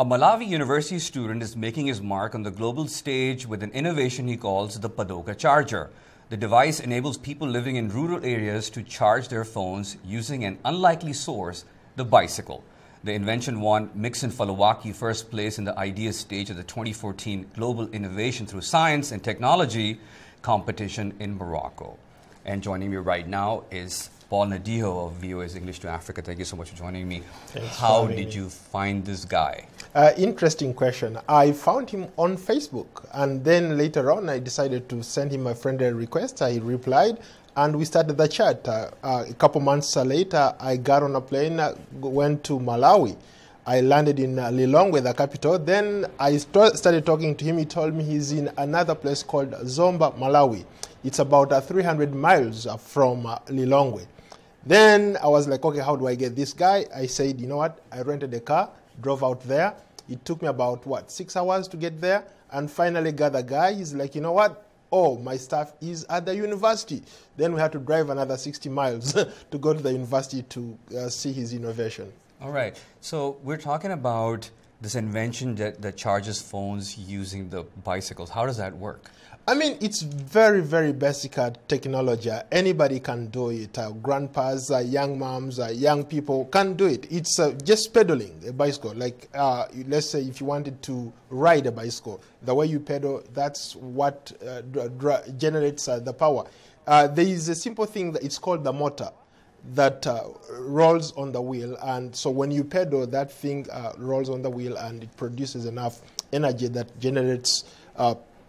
A Malawi University student is making his mark on the global stage with an innovation he calls the Padoka charger. The device enables people living in rural areas to charge their phones using an unlikely source, the bicycle. The invention won Mixon Faluweki first place in the ideas stage of the 2014 Global Innovation Through Science and Technology competition in Morocco. And joining me right now is Paul Nadiho of VOA's English to Africa. Thank you so much for joining me. How did you find this guy? Interesting question. I found him on Facebook, and then later on I decided to send him a friend request. I replied, and we started the chat. A couple months later, I got on a plane, went to Malawi. I landed in Lilongwe, the capital. Then I started talking to him. He told me he's in another place called Zomba, Malawi. It's about 300 miles from Lilongwe. Then I was like, okay, how do I get this guy? I said, you know what? I rented a car, drove out there. It took me about, 6 hours to get there, and finally got the guy. He's like, you know what? Oh, my staff is at the university. Then we had to drive another 60 miles to go to the university to see his innovation. All right. So we're talking about this invention that charges phones using the bicycles. How does that work? I mean, it's very, very basic technology. Anybody can do it. Grandpas, young moms, young people can do it. It's just pedaling a bicycle. Like, let's say if you wanted to ride a bicycle, the way you pedal, that's what generates the power. There is a simple thing that it's called the motor that rolls on the wheel. And so when you pedal, that thing rolls on the wheel and it produces enough energy that generates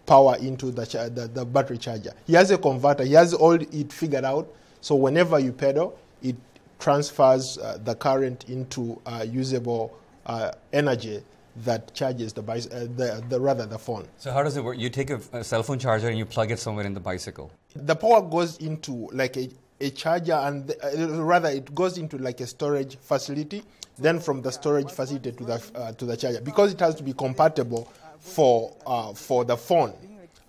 power into the battery charger. He has a converter. He has all it figured out. So whenever you pedal, it transfers the current into usable energy that charges the phone. So how does it work? You take a cell phone charger and you plug it somewhere in the bicycle. The power goes into like a charger, and rather it goes into like a storage facility. Then from the storage facility to the charger, because it has to be compatible for the phone,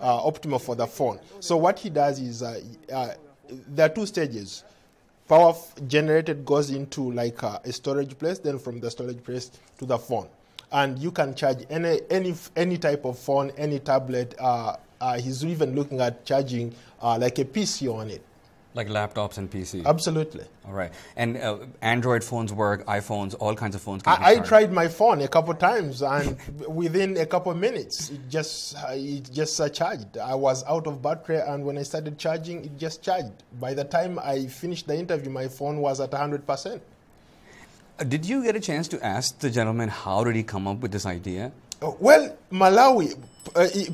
optimal for the phone. So what he does is there are two stages. Power generated goes into like a storage place, then from the storage place to the phone, and you can charge any type of phone, any tablet. He's even looking at charging like a PC on it. Like laptops and PCs? Absolutely. All right. And Android phones work, iPhones, all kinds of phones can be I charged. tried my phone a couple times, and within a couple minutes, it just charged. I was out of battery, and when I started charging, it just charged. By the time I finished the interview, my phone was at 100%. Did you get a chance to ask the gentleman how did he come up with this idea? Well, Malawi,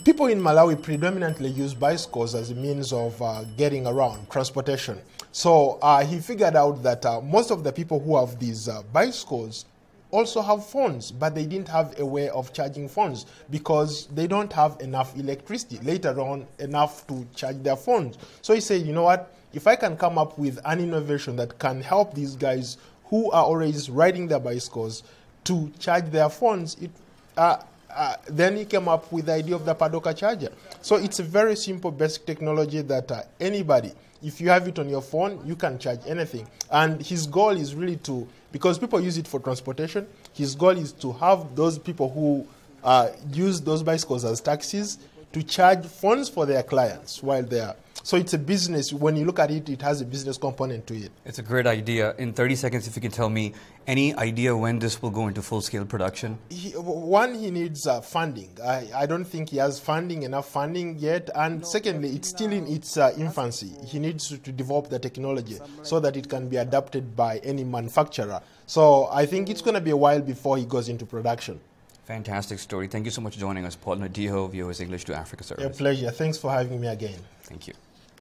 people in Malawi predominantly use bicycles as a means of getting around, transportation. So he figured out that most of the people who have these bicycles also have phones, but they didn't have a way of charging phones because they don't have enough electricity, later on enough to charge their phones. So he said, you know what, if I can come up with an innovation that can help these guys who are always riding their bicycles to charge their phones, then he came up with the idea of the Padoka charger. So it's a very simple, basic technology that anybody, if you have it on your phone, you can charge anything. And his goal is really to, because people use it for transportation, his goal is to have those people who use those bicycles as taxis to charge phones for their clients while they are. So it's a business. When you look at it, it has a business component to it. It's a great idea. In 30 seconds, if you can tell me any idea when this will go into full-scale production? He needs funding. I don't think he has enough funding yet. And secondly, it's still in its infancy. He needs to develop the technology so that it can be adapted by any manufacturer. So I think it's going to be a while before he goes into production. Fantastic story. Thank you so much for joining us, Paul Nadiho, VOA's English to Africa service. A pleasure. Thanks for having me again. Thank you.